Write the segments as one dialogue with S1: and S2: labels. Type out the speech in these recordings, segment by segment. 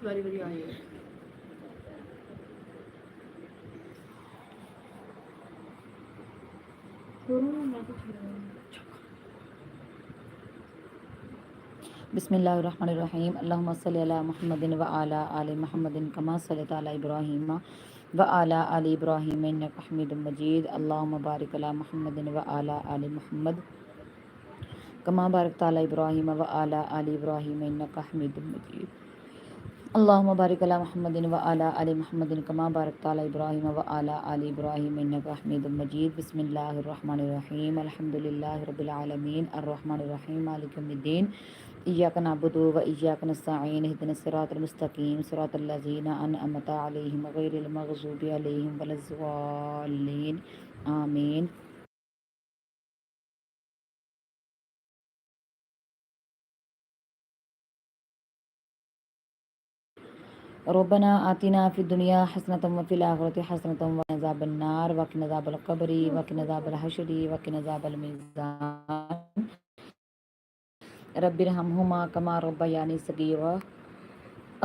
S1: باری باری آئی ہے.
S2: بسم اللہ الرحمن الرحیم. اللہم صلی علی محمد و علی آل محمد کما صلیت علی ابراہیم و علی آل ابراہیم انک حمید مجید. اللہم بارک علی محمد و علی آل محمد کما بارکت علی ابراہیم و علی آل ابراہیم انک حمید مجید. اللہم بارک علی محمد و علی آل محمد کما بارکت علی ابراہیم و علی آل ابراہیم انک حمید مجید. بسم اللہ الرحمن الرحیم. الحمد للہ رب العالمین الرحمن الرحیم مالک یوم الدین. ایاک نعبد و ایاک نستعین اہدنا الصراط المستقیم صراط الذین انعمت علیہم غیر المغضوب علیہم ولا الضالین آمین. ربنا آتنا فی الدنیا حسنۃ وفی الآخرۃ حسنۃ وقنا عذاب النار وقنا عذاب القبر وقنا عذاب الحشر وقنا عذاب المیزان. رب ارحمہما کما ربیانی صغیرا.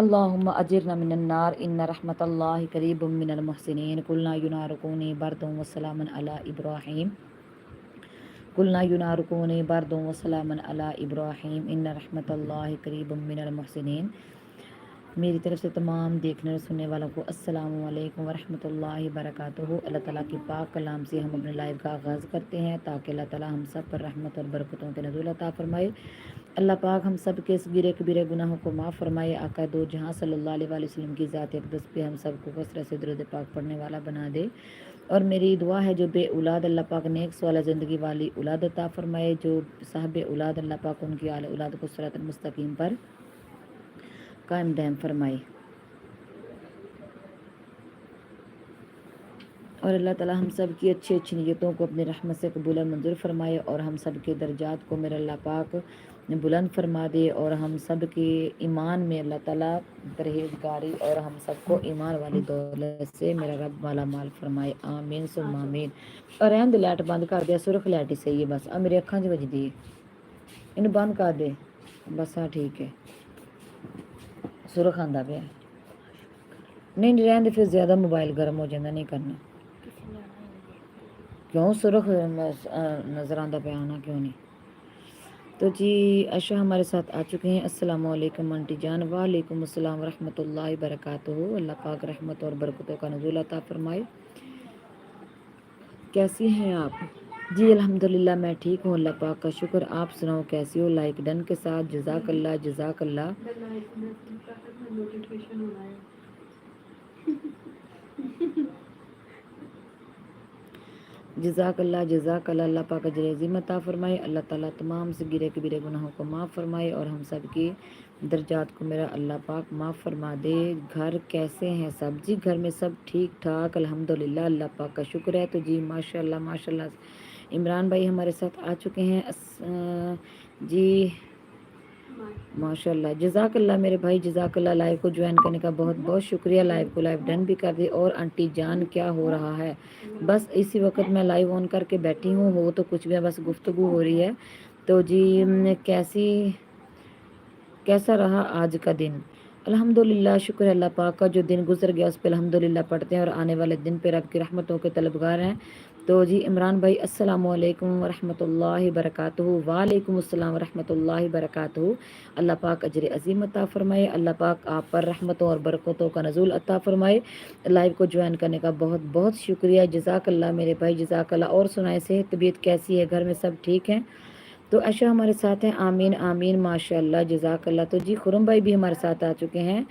S2: اللہم اجرنا من النار ان رحمت اللہ قریب من المحسنین. قلنا ینار کونی بردا وسلاما علی ابراہیم. قلنا ینار کونی بردا وسلاما علی ابراہیم ان رحمت اللہ قریب من المحسنین. میری طرف سے تمام دیکھنے اور سننے والوں کو السلام علیکم ورحمۃ اللہ وبرکاتہ. اللہ تعالیٰ کی پاک کلام سے ہم اپنے لائف کا آغاز کرتے ہیں تاکہ اللہ تعالیٰ ہم سب پر رحمت اور برکتوں کے نزول عطا فرمائے. اللہ پاک ہم سب کے صغیرے کبیرے گناہوں کو معاف فرمائے. آقا دو جہاں صلی اللہ علیہ وآلہ وسلم کی ذات اقدس پہ ہم سب کو کثرت سے درود پاک پڑھنے والا بنا دے. اور میری دعا ہے جو بے اولاد اللہ پاک نیک سوالہ زندگی والی اولاد عطا فرمائے. جو صاحب اولاد اللہ پاک ان کی آل اولاد کو صراط المستقیم پر قائم دائم فرمائے. اور اللہ تعالیٰ ہم سب کی اچھی اچھی نیتوں کو اپنی رحمت سے قبول و منظور فرمائے اور ہم سب کے درجات کو میرے اللہ پاک بلند فرما دے. اور ہم سب کے ایمان میں اللہ تعالیٰ پرہیزگاری اور ہم سب کو ایمان والی دولت سے میرا رب مالا مال فرمائے. آمین ثم آمین. اور رہن دے لائٹ بند کر دیا. سرخ لائٹ ہی صحیح ہے بس. اب میری اکھاں 'چ وجدی ہے. انہوں بند کر دے بس. ہاں ٹھیک ہے. سرخ آندا پیا. نہیں رہن دے پھر زیادہ موبائل گرم ہو جاتا. نہیں کرنا کیوں. سرخ نظر آندا پیا ہونا کیوں نہیں. تو جی عائشہ ہمارے ساتھ آ چکے ہیں. السلام علیکم آنٹی جان. وعلیکم السلام ورحمۃ اللہ وبرکاتہ. اللہ پاک رحمت اور برکتوں کا نزول عطا فرمائے. کیسی ہیں آپ؟ جی الحمدللہ میں ٹھیک ہوں. اللہ پاک کا شکر. آپ سناؤ کیسی ہو؟ لائک ڈن کے ساتھ جزاک اللہ جزاک اللہ. جزاک اللہ جزاک اللہ. اللہ پاک اجر عظیم عطا فرمائے. اللہ تعالیٰ تمام صغیرے کبیرے گناہوں کو معاف فرمائے اور ہم سب کی درجات کو میرا اللہ پاک معاف فرما دے. گھر کیسے ہیں سب؟ جی گھر میں سب ٹھیک ٹھاک الحمدللہ. اللہ پاک کا شکر ہے. تو جی ماشاء اللہ عمران بھائی ہمارے ساتھ آ چکے ہیں. جی ماشاء اللہ جزاک اللہ میرے بھائی جزاک اللہ. لائیو کو جوائن کرنے کا بہت بہت شکریہ. لائیو کو لائیو ڈن بھی کر دی. اور آنٹی جان کیا ہو رہا ہے؟ بس اسی وقت میں لائیو آن کر کے بیٹھی ہوں. ہو تو کچھ بھی بس گفتگو ہو رہی ہے. تو جی کیسا رہا آج کا دن؟ الحمدللہ شکر اللہ پاک کا. جو دن گزر گیا اس پہ الحمدللہ پڑھتے ہیں اور آنے والے دن پہ رب کی رحمتوں کے طلبگار ہیں. تو جی عمران بھائی السلام علیکم ورحمۃ اللہ وبرکاتہ. وعلیکم السلام ورحمۃ اللہ وبرکاتہ. اللہ پاک اجر عظیم عطا فرمائے. اللہ پاک آپ پر رحمتوں اور برکتوں کا نزول عطا فرمائے. لائیو کو جوائن کرنے کا بہت بہت شکریہ. جزاک اللہ میرے بھائی جزاک اللہ. اور سنائیں صحت طبیعت کیسی ہے؟ گھر میں سب ٹھیک ہیں؟ تو عائشہ ہمارے ساتھ ہیں. آمین آمین ماشاء اللہ جزاک اللہ. تو جی خرم بھائی بھی ہمارے ساتھ آ چکے ہیں.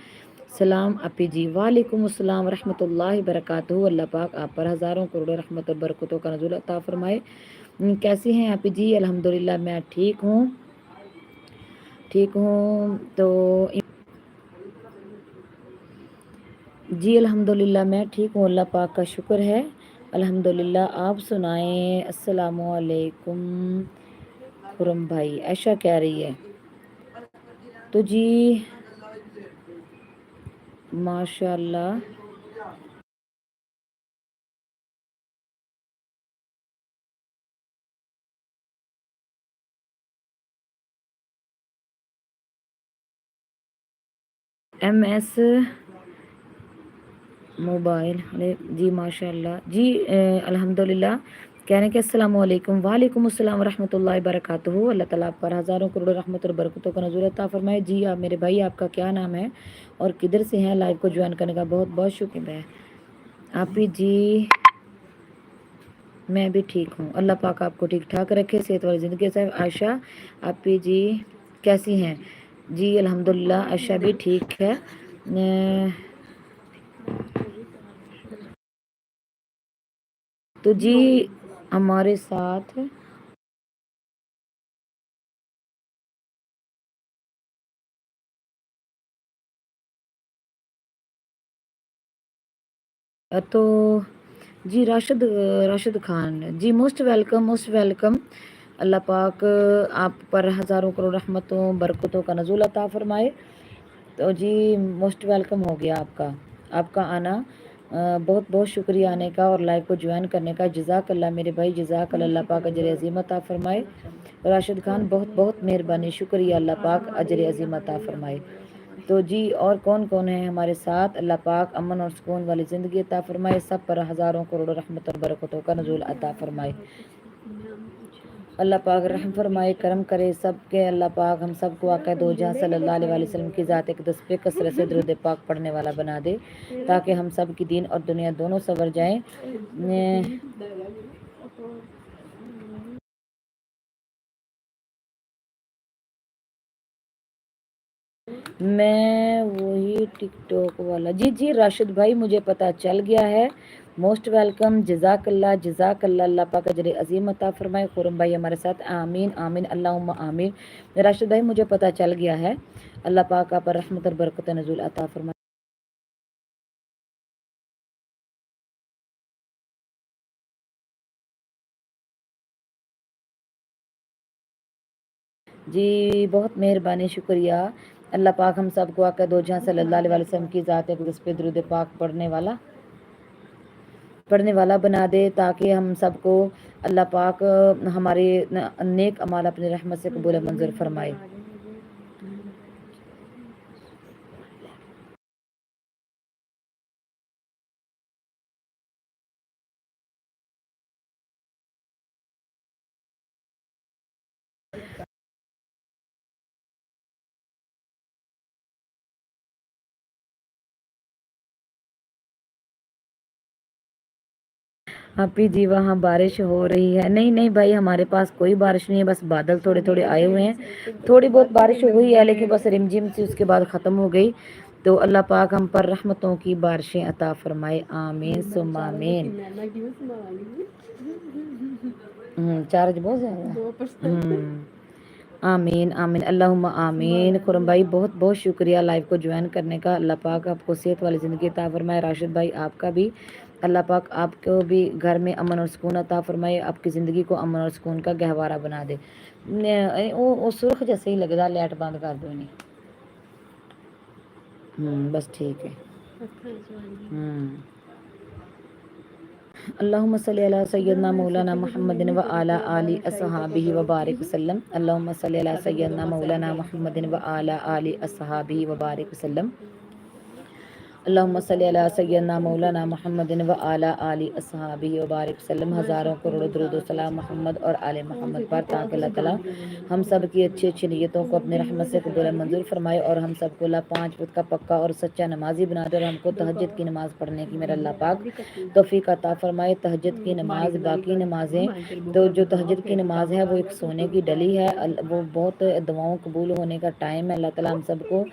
S2: سلام اپی جی. وعلیکم السلام ورحمۃ اللہ وبرکاتہ. اللہ پاک آپ پر ہزاروں کروڑوں رحمت اور برکتوں کا نزول عطا فرمائے. کیسی ہیں اپی جی؟ الحمدللہ میں ٹھیک ہوں ٹھیک ہوں. تو جی الحمدللہ میں ٹھیک ہوں. اللہ پاک کا شکر ہے الحمدللہ. آپ سنائیں. السلام علیکم خرم بھائی. عائشہ کہہ رہی ہے. تو جی ماشاء اللہ MS موبائل جی ماشاء اللہ جی الحمدللہ کہہ رہے ہیں کہ السلام علیکم وعلیکم السلام ورحمۃ اللہ وبرکاتہ اللہ تعالیٰ آپ پر ہزاروں کروڑ رحمت اور برکتوں کا نزول عطا فرمائے جی آپ میرے بھائی آپ کا کیا نام ہے اور کدھر سے ہیں لائیو کو جوائن کرنے کا بہت بہت شکریہ ہے آپ ہی جی میں بھی ٹھیک ہوں اللہ پاک آپ کو ٹھیک ٹھاک رکھے صحت والی زندگی سے عائشہ آپ ہی جی کیسی ہیں جی الحمدللہ عائشہ بھی ٹھیک ہے تو جی ہمارے ساتھ تو جی راشد خان جی موسٹ ویلکم موسٹ ویلکم اللہ پاک آپ پر ہزاروں کروڑ رحمتوں برکتوں کا نزول عطا فرمائے تو جی موسٹ ویلکم ہو گیا آپ کا آنا بہت بہت شکریہ آنے کا اور لائیو کو جوائن کرنے کا جزاک اللہ میرے بھائی جزاک اللہ پاک اجر عظیم عطا فرمائے راشد خان بہت بہت مہربانی شکریہ اللہ پاک اجر عظیم عطا فرمائے تو جی اور کون کون ہے ہمارے ساتھ اللہ پاک امن اور سکون والی زندگی عطا فرمائے سب پر ہزاروں کروڑ رحمت اور برکتوں کا نزول عطا فرمائے اللہ پاک رحم فرمائے کرم کرے سب کے اللہ پاک ہم سب کو آقا دو جہاں صلی اللہ علیہ وسلم کی ذات اقدس پہ کثرت سے درود پاک پڑھنے والا بنا دے تاکہ ہم سب کی دین اور دنیا دونوں سنور جائیں میں وہی ٹک ٹاک والا جی راشد بھائی مجھے پتا چل گیا ہے موسٹ ویلکم جزاک اللہ اللہ پاک اجر عظیم عطا فرمائے خورم بھائی ہمارے ساتھ آمین آمین اللہم آمین راشد بھائی مجھے پتا چل گیا ہے اللہ پاک آپ پر رحمت اور برکت نزول عطا فرمائے جی بہت مہربانی شکریہ اللہ پاک ہم سب کو آقا دو جہاں صلی اللہ علیہ وسلم کی ذات اقدس پہ درود پاک پڑھنے والا بنا دے تاکہ ہم سب کو اللہ پاک ہمارے نیک اعمال اپنی رحمت سے قبول منظور فرمائے ہاپی جی وہاں بارش ہو رہی ہے نہیں بھائی ہمارے پاس کوئی بارش نہیں ہے بس بادل تھوڑے تھوڑے آئے ہوئے ہیں تھوڑی بہت بارش ہوئی ہے لیکن بس رم جم سے اس کے بعد ختم ہو گئی تو اللہ پاک ہم پر رحمتوں کی بارشیں عطا فرمائے آمین ثم آمین چارج بہت زیادہ آمین آمین اللہم آمین خرم بھائی بہت بہت شکریہ لائیو کو جوائن کرنے کا اللہ پاک آپ کو صحت والی زندگی عطا فرمائے راشد بھائی آپ کا بھی اللہ پاک آپ کو بھی گھر میں امن اور سکون عطا فرمائے آپ کی زندگی کو امن اور سکون کا گہوارہ بنا دے وہ سرخ جیسے ہی لگتا لائٹ بند کر دو بس ٹھیک ہے اللہم صلی علی سیدنا مولانا محمد و علی آل اصحابہ وبارک وسلم اللہم صلی علی سیدنا مولانا محمد و علی آل اصحابہ وبارک وسلم اللہم صلی علی سیدنا مولانا محمد و علی آل اصحابہ وبارک وسلم ہزاروں کروڑ درود و سلام محمد اور آل محمد پر تاکہ اللہ تعالیٰ ہم سب کی اچھی اچھی نیتوں کو اپنے رحمت سے قبول منظور فرمائے اور ہم سب کو اللہ 5 وقت کا پکا اور سچا نمازی بنا دے اور ہم کو تہجد کی نماز پڑھنے کی میرا اللہ پاک توفیق عطا فرمائے تہجد کی نماز باقی نمازیں تو جو تہجد کی نماز ہے وہ ایک سونے کی ڈلی ہے وہ بہت دعاؤں قبول ہونے کا ٹائم ہے اللہ تعالیٰ ہم سب کو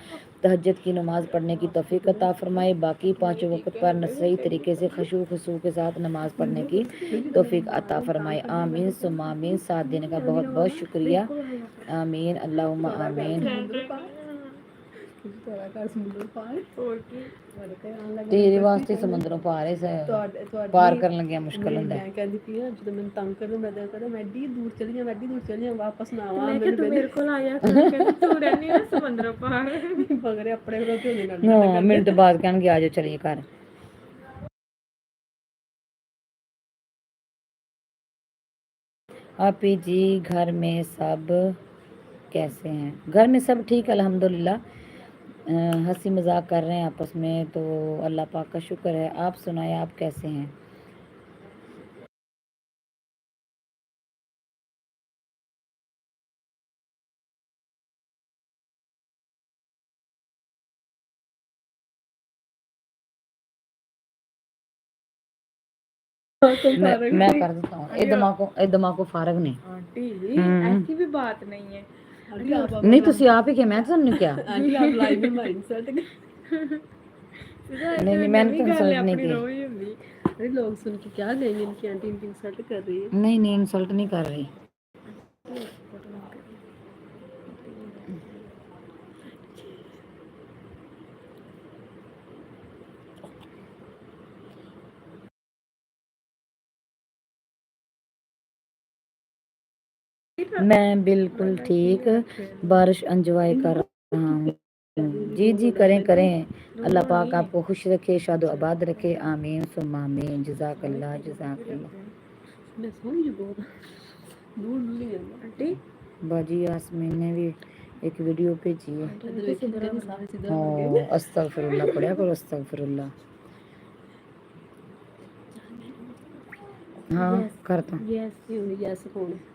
S2: تہجد کی نماز پڑھنے کی توفیق عطا فرمائے باقی 5 وقت پر صحیح طریقے سے خشوع کے ساتھ نماز پڑھنے کی توفیق عطا فرمائے آمین ثم آمین ساتھ دینے کا بہت بہت شکریہ آمین اللہم آمین تیرے واسطے سمندروں پار پار کرن لگیا مشکل ہوندا ہے کہندی پئی جدوں میں تنگ کروں میں ایڈی دور چلی جاواں ایڈی دور چلی جاواں واپس نہ آواں میں تو میرے کول آیا کر کہندی تو رہنی نا سمندروں پار مگر اپنے گھروں تے نہیں ہاں منٹ بعد کہن گے آ جاؤ چلیے گھر آپی جی گھر میں سب کیسے ہیں گھر میں سب ٹھیک الحمدللہ ہنسی مذاق کر رہے ہیں آپس میں، تو اللہ پاک کا شکر ہے۔ آپ سنائیں، آپ کیسے ہیں؟ میں کر دیتا ہوں، ادما کو فارغ نہیں
S1: ایسی بھی بات نہیں ہے۔
S2: نہیں تسی آپ ہی کہ میں تو کیا نہیں میں نے تو انسلٹ نہیں کی،
S1: لوگ سن کے کیا گئے ان کی آنٹی ان کی انسلٹ کر رہی ہے۔
S2: نہیں انسلٹ نہیں کر رہی۔ میں بالکل ٹھیک، بارش انجوائے کر رہا ہوں۔ جی جی کریں کریں، اللہ پاک آپ کو خوش رکھے، شاد و آباد رکھے، آمین ثم آمین، جزاک اللہ جزاک اللہ۔ باجی یاسمین نے بھی ایک ویڈیو بھیجی ہے، استغفر اللہ پڑھیا کرو، استغفر اللہ۔ ہاں کرتا ہوں۔
S1: یس کون ہے؟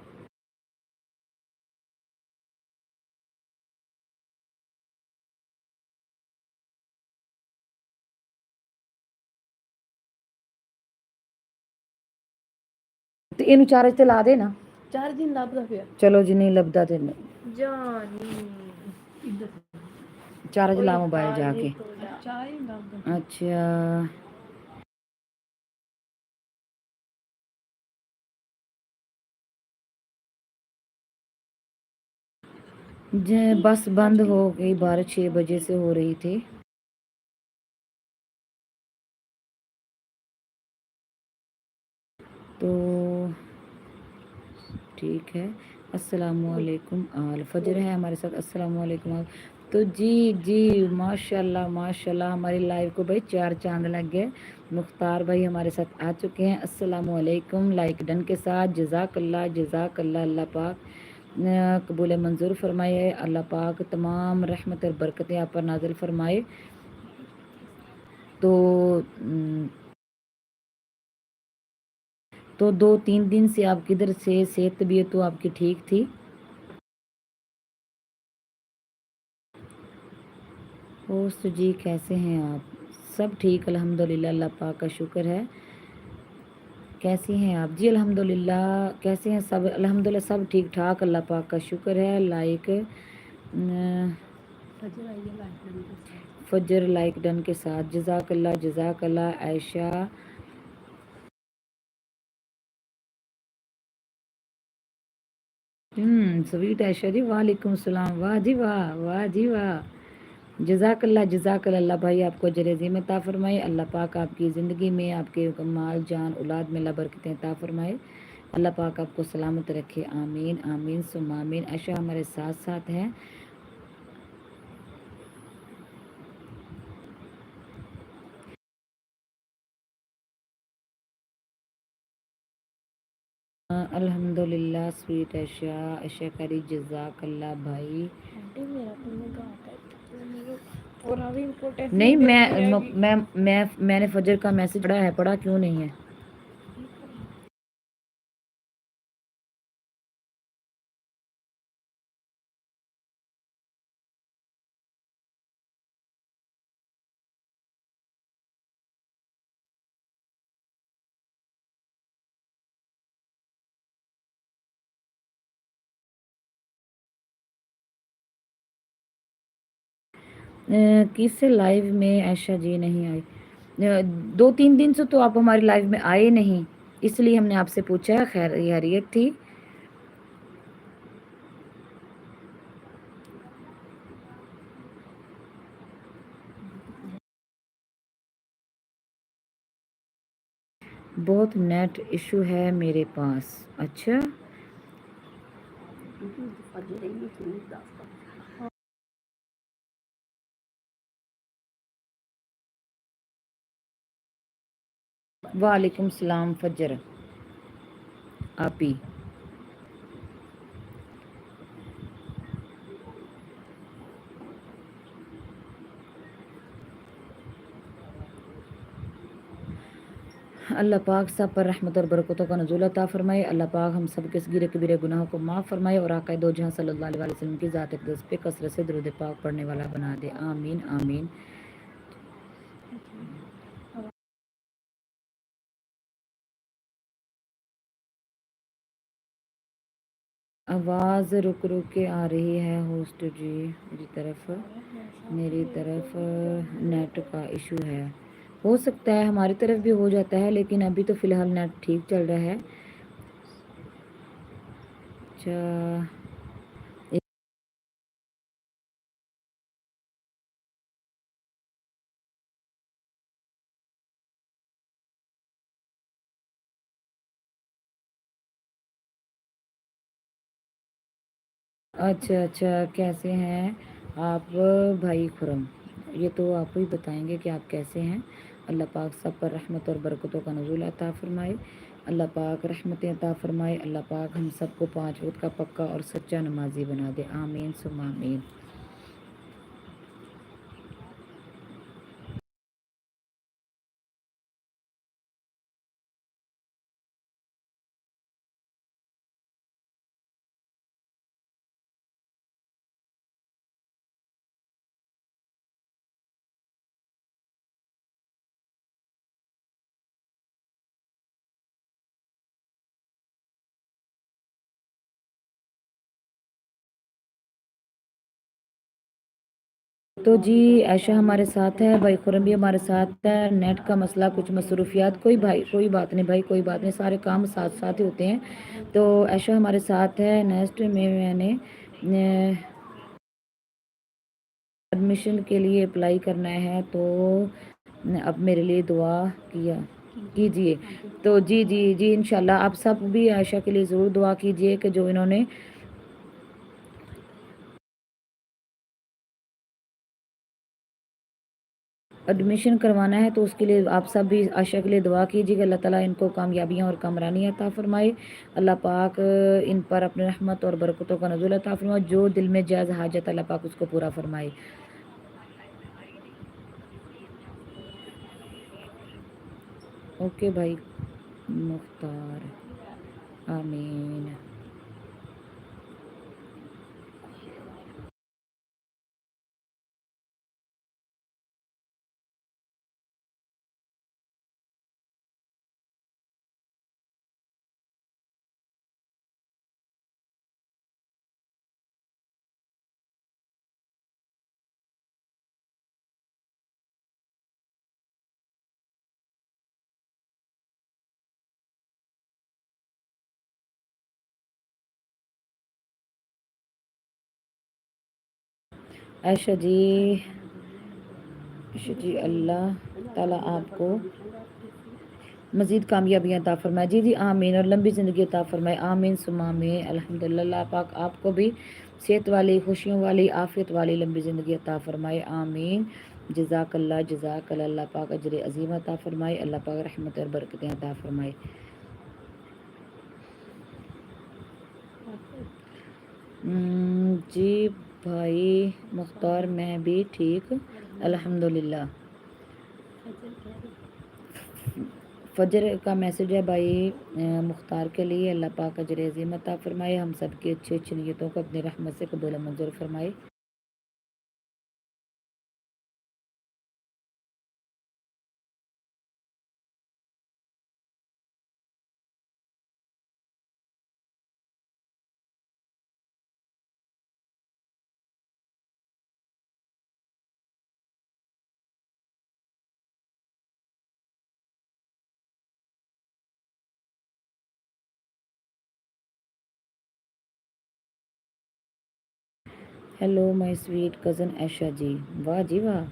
S2: تو اینو چارج تے لا دے نا،
S1: چار دن لبدا پیا
S2: چلو جی نہیں لبدا تے
S1: جانی
S2: چارج لا موبائل جا کے۔
S1: چائے
S2: اچھا بس بند ہو گئی، بارش 6 بجے سے ہو رہی تھی۔ تو ٹھیک ہے، السلام علیکم آل، فجر ہے ہمارے ساتھ، السلام علیکم آل۔ تو جی جی ماشاء اللہ ہماری لائف کو بھائی 4 چاند لگ گئے۔ مختار بھائی ہمارے ساتھ آ چکے ہیں، السلام علیکم، لائک ڈن کے ساتھ، جزاک اللہ جزاک اللہ، اللہ پاک قبول منظور فرمائے، اللہ پاک تمام رحمت اور برکتیں آپ پر نازل فرمائے۔ تو 2-3 دن سے آپ کدھر سے، صحت طبیعت تو آپ کی ٹھیک تھی؟ ہوسٹ جی کیسے ہیں آپ؟ سب ٹھیک الحمدللہ، اللہ پاک کا شکر ہے۔ کیسی ہیں آپ؟ جی الحمدللہ، کیسے ہیں سب؟ الحمدللہ سب ٹھیک ٹھاک، اللہ پاک کا شکر ہے۔ لائک فجر لائک ڈن کے ساتھ، جزاک اللہ جزاک اللہ۔ عائشہ سویٹ عائشہ جی، وعلیکم السلام، واہ جی واہ، واہ جی واہ، جزاک اللہ جزاک اللہ، اللہ بھائی آپ کو اجر عظیم عطا فرمائے، اللہ پاک آپ کی زندگی میں، آپ کے مال جان اولاد میں اللہ برکتیں عطا فرمائے، اللہ پاک آپ کو سلامت رکھے، آمین آمین ثم آمین۔ عائشہ ہمارے ساتھ ساتھ ہیں۔ الحمدللہ سویٹ عائشہ، عائشہ کری جزاک اللہ بھائی۔ نہیں میں نے فجر کا میسج پڑھا ہے، پڑھا کیوں نہیں ہے؟ کس سے لائیو میں عائشہ جی نہیں آئی؟ 2-3 دن سے تو آپ ہماری لائیو میں آئے نہیں، اس لیے ہم نے آپ سے پوچھا، خیریت تھی؟ بہت نیٹ ایشو ہے میرے پاس۔ اچھا وعلیکم السلام فجر آپی۔ اللہ پاک سب پر رحمت اور برکتوں کا نزول عطا فرمائے. اللہ پاک ہم سب کے صغیر کبیرہ گناہوں کو معاف فرمائے اور آقا دو جہاں صلی اللہ علیہ وسلم کی ذات اقدس پہ کثرت سے درود پاک پڑھنے والا بنا دے. آمین آمین. آواز رک رک کے آ رہی ہے ہوسٹ جی. میری طرف نیٹ کا ایشو ہے. ہو سکتا ہے ہماری طرف بھی ہو جاتا ہے لیکن ابھی تو فی الحال نیٹ ٹھیک چل رہا ہے. اچھا کیسے ہیں آپ بھائی خرم؟ یہ تو آپ ہی بتائیں گے کہ آپ کیسے ہیں. اللہ پاک سب پر رحمت اور برکتوں کا نزول عطا فرمائے. اللہ پاک رحمت عطا فرمائے. اللہ پاک ہم سب کو 5 وقت کا پکا اور سچا نمازی بنا دے. آمین ثم آمین. تو جی عائشہ ہمارے ساتھ ہے, بھائی خرم بھی ہمارے ساتھ ہے. نیٹ کا مسئلہ, کچھ مصروفیات, کوئی بات نہیں بھائی, کوئی بات نہیں, سارے کام ساتھ ساتھ ہی ہوتے ہیں. تو عائشہ ہمارے ساتھ ہے. نیکسٹ میں نے ایڈمیشن کے لیے اپلائی کرنا ہے تو اب میرے لیے دعا کیجیے. تو جی انشاءاللہ آپ سب بھی عائشہ کے لیے ضرور دعا کیجیے کہ جو انہوں نے ایڈمیشن کروانا ہے تو اس کے لیے آپ سب بھی عائشہ کے لیے دعا کیجیے کہ اللہ تعالیٰ ان کو کامیابیاں اور کامرانی عطا فرمائے. اللہ پاک ان پر اپنے رحمت اور برکتوں کا نزول عطا فرمائے. جو دل میں جائز حاجت اللہ پاک اس کو پورا فرمائے. اوکے بھائی مختار. آمین. عائشہ جی اللہ تعالیٰ آپ کو مزید کامیابیاں عطا فرمائے. جی آمین. اور لمبی زندگی عطا فرمائے. آمین ثم آمین. الحمدللہ. اللہ پاک آپ کو بھی صحت والی, خوشیوں والی, عافیت والی لمبی زندگی عطا فرمائے. آمین. جزاک اللہ. اللہ پاک اجر عظیم عطا فرمائے. اللہ پاک رحمت اور برکتیں عطا فرمائے. جی بھائی مختار میں بھی ٹھیک الحمدللہ. فجر کا میسج ہے بھائی مختار کے لیے. اللہ پاک اجر عظیم عطا فرمائے. ہم سب کی اچھی اچھی نیتوں کو اپنی رحمت سے قبول و منظور فرمائے. ہیلو مائی سویٹ کزن عائشہ جی. واہ جی واہ.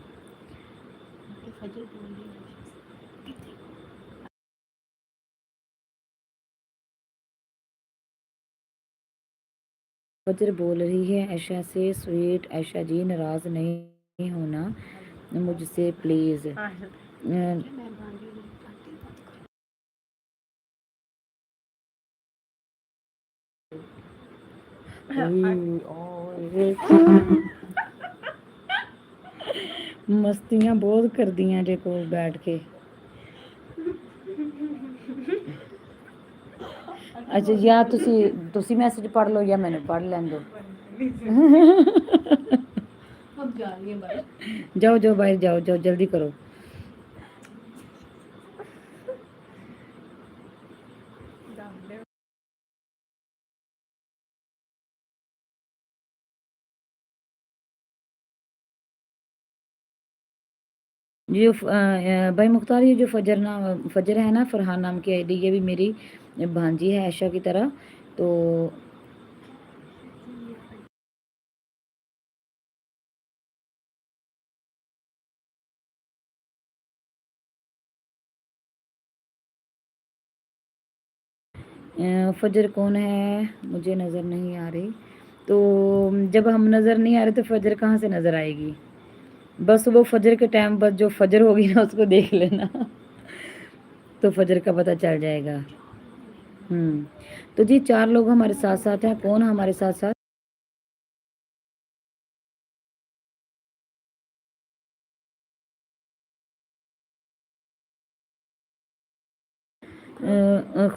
S2: فجر بول رہی ہے عائشہ سے, سویٹ عائشہ جی ناراض نہیں ہونا مجھ سے پلیز. مستیاں بہت کر دیا جے کو بیٹھ کے. اچھا یا ਤੁਸੀਂ ਮੈਸੇਜ ਪੜ੍ਹ ਲਓ ਜਾਂ ਮੈਨੂੰ ਪੜ੍ਹ ਲੈਣ ਦਿਓ
S1: اب جا رہی ہیں بھائی.
S2: جاؤ جاؤ باہر جاؤ جاؤ جلدی کرو جو بھائی مختار یہ جو فجر ہے نا فرحان نام کی آئی ڈی یہ بھی میری بھانجی ہے عائشہ کی طرح تو فجر کون ہے مجھے نظر نہیں آ رہی تو جب ہم نظر نہیں آ رہے تو فجر کہاں سے نظر آئے گی بس وہ فجر کے ٹائم بس جو فجر ہوگی نا اس کو دیکھ لینا تو فجر کا پتہ چل جائے گا تو جی 4 لوگ ہمارے ساتھ ساتھ ہیں کون ہمارے ساتھ ساتھ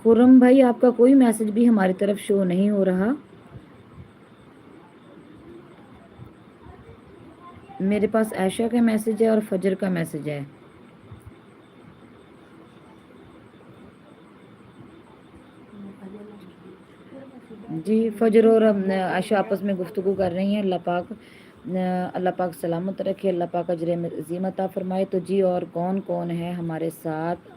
S2: خرم بھائی آپ کا کوئی میسج بھی ہماری طرف شو نہیں ہو رہا میرے پاس عائشہ کا میسج ہے اور فجر کا میسج ہے جی فجر اور عائشہ آپس میں گفتگو کر رہی ہیں اللہ پاک سلامت رکھے اللہ پاک اجر عظیم عطا فرمائے تو جی اور کون کون ہے ہمارے ساتھ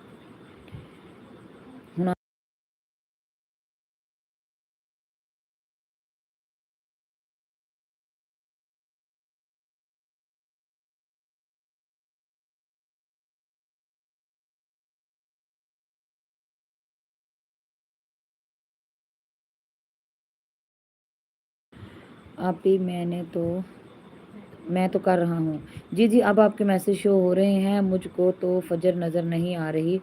S2: آپ ہی میں تو کر رہا ہوں جی اب آپ کے میسج شو ہو رہے ہیں مجھ کو تو فجر نظر نہیں آ رہی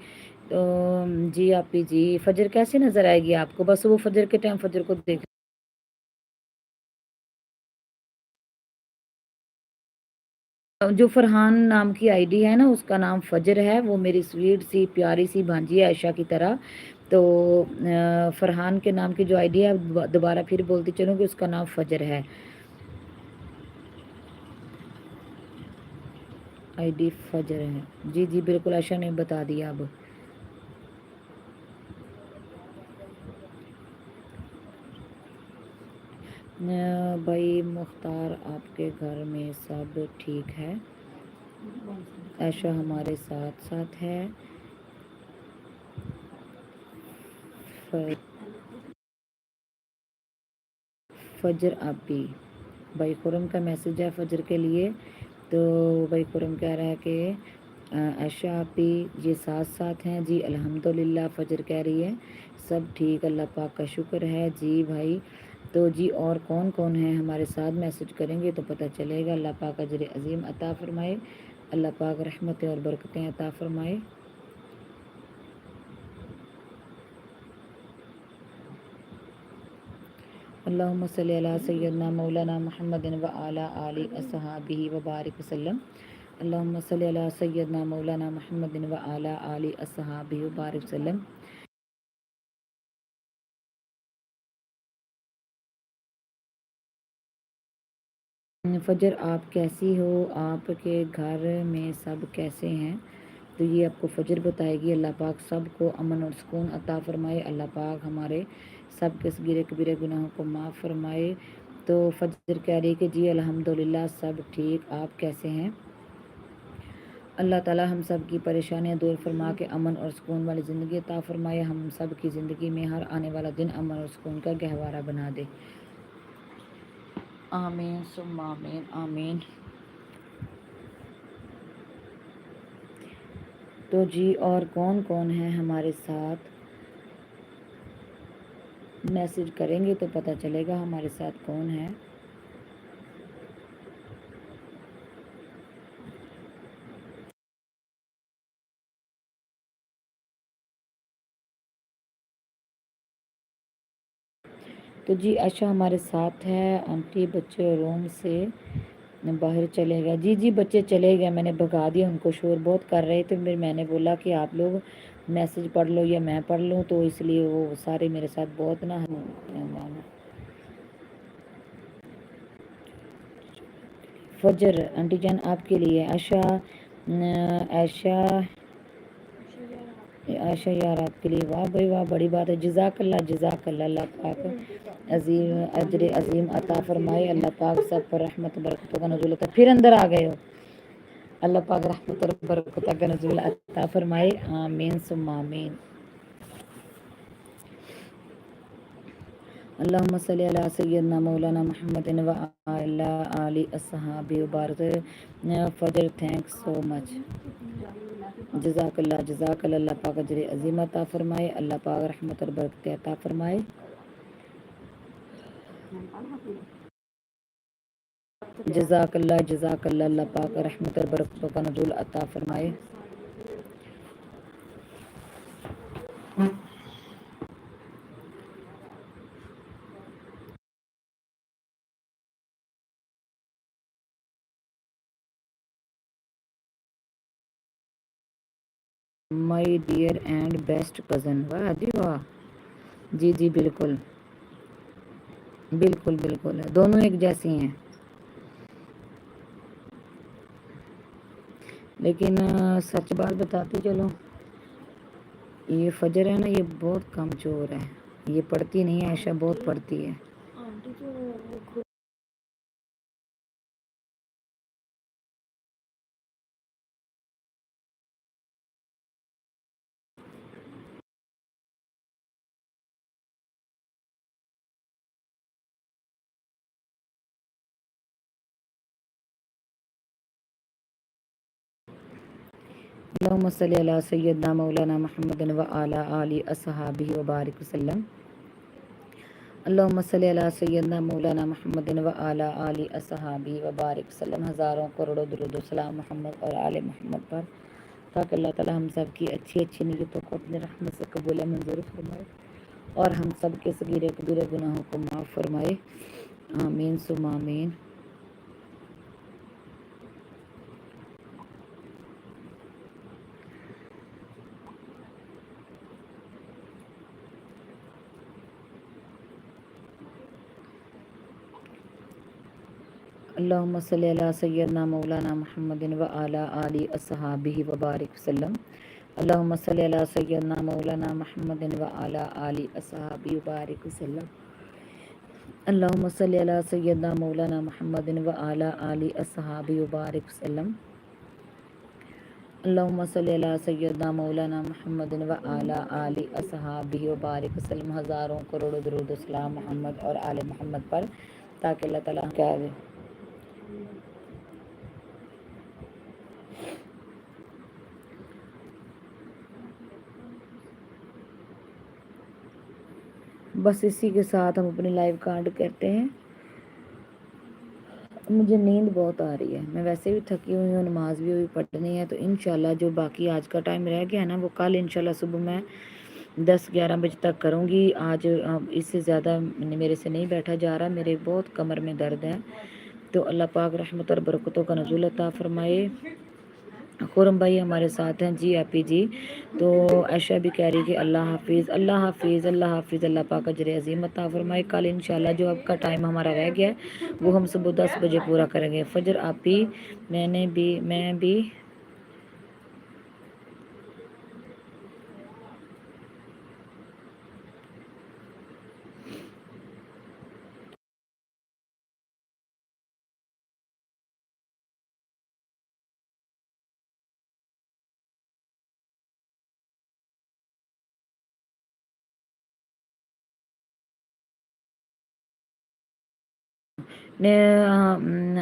S2: تو جی آپ ہی جی فجر کیسے نظر آئے گی آپ کو بس وہ فجر کے ٹائم فجر کو دیکھ جو فرحان نام کی آئی ڈی ہے نا اس کا نام فجر ہے وہ میری سویٹ سی پیاری سی بھانجی ہے عائشہ کی طرح تو فرحان کے نام کی جو آئی ڈی ہے دوبارہ پھر بولتی چلوں کہ اس کا نام فجر ہے آئی ڈی فجر ہے جی بالکل عائشہ نے بتا دیا اب بھائی مختار آپ کے گھر میں سب ٹھیک ہے عائشہ ہمارے ساتھ ساتھ ہے فجر آپی بھائی خرم کا میسج ہے فجر کے لیے تو بھائی خرم کہہ رہا ہے کہ عائشہ آپی یہ ساتھ ساتھ ہیں جی الحمدللہ فجر کہہ رہی ہے سب ٹھیک اللہ پاک کا شکر ہے جی بھائی تو جی اور کون کون ہیں ہمارے ساتھ میسج کریں گے تو پتہ چلے گا اللہ پاک اجر عظیم عطا فرمائے اللہ پاک رحمتیں اور برکتیں عطا فرمائے اللہم صلی علی سیدنا مولانا محمد و علی آلہ اصحابہ وبارک وسلم اللہم صلی علی سیدنا مولانا محمد و علی آلہ اصحابہ وبارک وسلم فجر آپ کیسی ہو آپ کے گھر میں سب کیسے ہیں تو یہ آپ کو فجر بتائے گی اللہ پاک سب کو امن اور سکون عطا فرمائے اللہ پاک ہمارے سب کے صغیرے کبیرے گناہوں کو معاف فرمائے تو فجر کہہ رہی کہ جی الحمدللہ سب ٹھیک آپ کیسے ہیں اللہ تعالی ہم سب کی پریشانیاں دور فرما کے امن اور سکون والی زندگی عطا فرمائے ہم سب کی زندگی میں ہر آنے والا دن امن اور سکون کا گہوارہ بنا دے آمین ثم آمین آمین تو جی اور کون کون ہے ہمارے ساتھ میسج کریں گے تو پتہ چلے گا ہمارے ساتھ کون ہے تو جی عائشہ ہمارے ساتھ ہے آنٹی بچے روم سے باہر چلے گئے جی بچے چلے گئے میں نے بھگا دیا ان کو شور بہت کر رہے تھے پھر میں نے بولا کہ آپ لوگ میسج پڑھ لو یا میں پڑھ لوں، تو اس لیے وہ سارے میرے ساتھ بہت نا فجر آنٹی جان آپ کے لیے، عائشہ عائشہ یار آپ کے لیے، واہ بھائی واہ، بڑی بات ہے، جزاک اللہ، اللہ پاک عظیم اجر عظیم عطا فرمائے، اللہ پاک سب پر رحمت برکتوں کا نزول عطا، پھر اندر آ گئے ہو، اللہ پاک رحمت اور برکتوں کا نزول عطا فرمائے، آمین ثم آمین۔ اللہم صلی علی سیدنا مولانا محمد وعلی آل اصحابہ وبارک۔ فجر تھینکس سو مچ، جزاک اللہ، اللہ پاک اجر عظیم عطا فرمائے، اللہ پاک رحمت اور برکت عطا فرمائے۔ جزاک اللہ، اللہ پاک رحمت اور برکتوں کا نزول عطا فرمائے۔ My dear and best cousin, واہ جی واہ، جی جی بالکل بالکل بالکل، دونوں ایک جیسی ہیں، لیکن سچ بات بتاتی چلو، یہ فجر ہے نا، یہ بہت کم چور ہے، یہ پڑھتی نہیں ہے، عائشہ بہت پڑھتی ہے۔ اللہم صلی علی سیدنا مولانا محمد وعلی آل اصحابہ وبارک وسلم۔ اللہم صلی علی سیدنا مولانا محمد وعلی آل اصحابہ وبارک وسلم۔ ہزاروں کروڑوں درود و سلام محمد اور آل محمد پر، تاکہ اللہ تعالی ہم سب کی اچھی اچھی نیتوں کو اپنے رحمت سے قبول منظور فرمائے اور ہم سب کے صغیرے کبیرہ گناہوں کو معاف فرمائے، آمین ثم آمین۔ اللہم صلی علی سیدنا مولانا محمد وعلی آل اصحابہ وبارک وسلم۔ اللہم صلی علی سیدنا مولانا محمد وعلی آل اصحابہ وبارک وسلم۔ اللہم صلی علی سیدنا مولانا محمد وعلی آل اصحابہ وبارک وسلم۔ اللہم صلی علی سیدنا مولانا محمد وعلی آل اصحابہ وبارک وسلم۔ ہزاروں کروڑوں درود و سلام محمد اور آل محمد پر، تاکہ اللہ تعالیٰ کیا ہے۔ بس اسی کے ساتھ ہم اپنی لائیو کا اینڈ کرتے ہیں۔ مجھے نیند بہت آ رہی ہے، میں ویسے بھی تھکی ہوئی ہوں، نماز بھی ہوئی پڑھنی ہے، تو انشاءاللہ جو باقی آج کا ٹائم رہ گیا ہے نا، وہ کل انشاءاللہ صبح میں 10-11 بجے تک کروں گی۔ آج اس سے زیادہ میرے سے نہیں بیٹھا جا رہا، میرے بہت کمر میں درد ہے، تو اللہ پاک رحمت اور برکتوں کا نزول عطا فرمائے۔ خورم بھائی ہمارے ساتھ ہیں، جی آپ جی، تو عائشہ بھی کہہ رہی کہ اللہ حافظ، اللہ حافظ، اللہ حافظ، اللہ پاک اجر عظیم عطا فرمائے۔ کل انشاءاللہ جو اب کا ٹائم ہمارا رہ گیا ہے وہ ہم صبح 10 بجے پورا کریں گے۔ فجر آپ بھی، میں بھی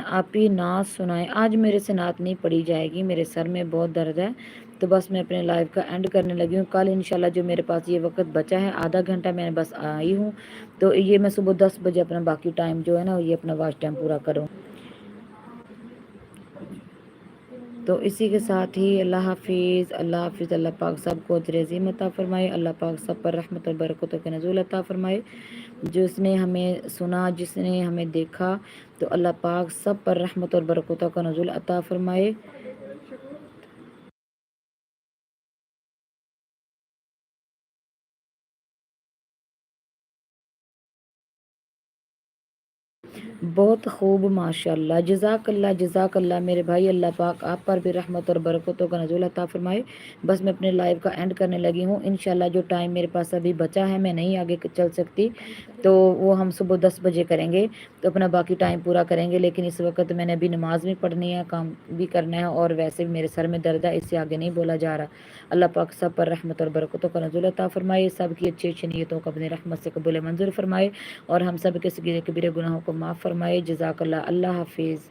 S2: آپ ہی نعت سنائیں۔ آج میرے سے نعت نہیں پڑھی جائے گی، میرے سر میں بہت درد ہے، تو بس میں اپنے لائیو کا اینڈ کرنے لگی ہوں۔ کل انشاءاللہ جو میرے پاس یہ وقت بچا ہے، آدھا گھنٹہ میں بس آئی ہوں، تو یہ میں صبح 10 بجے اپنا باقی ٹائم جو ہے نا، یہ اپنا واچ ٹائم پورا کروں۔ تو اسی کے ساتھ ہی اللہ حافظ، اللہ حافظ، اللہ پاک سب کو اجر عظیم عطا فرمائے، اللہ پاک سب پر رحمت اور برکتوں کے نزول عطا فرمائے۔ جس نے ہمیں سنا، جس نے ہمیں دیکھا، تو اللہ پاک سب پر رحمت اور برکتوں کا نزول عطا فرمائے۔ بہت خوب ماشاءاللہ، جزاک اللہ میرے بھائی، اللہ پاک آپ پر بھی رحمت اور برکتوں کا نزول عطا فرمائے۔ بس میں اپنے لائیو کا اینڈ کرنے لگی ہوں، انشاءاللہ جو ٹائم میرے پاس ابھی بچا ہے، میں نہیں آگے چل سکتی، تو وہ ہم صبح 10 بجے کریں گے، تو اپنا باقی ٹائم پورا کریں گے، لیکن اس وقت میں نے ابھی نماز بھی پڑھنی ہے، کام بھی کرنا ہے، اور ویسے بھی میرے سر میں درد ہے، اس سے آگے نہیں بولا جا رہا۔ اللہ پاک سب پر رحمت اور برکتوں کا نزول عطا فرمائے، سب کی اچھی اچھی نیتوں کو اپنی رحمت سے قبول منظور فرمائے، اور ہم سب کے صغیر کبیرہ گناہوں کو معاف فرمائے۔ جزاک اللہ، اللہ حافظ۔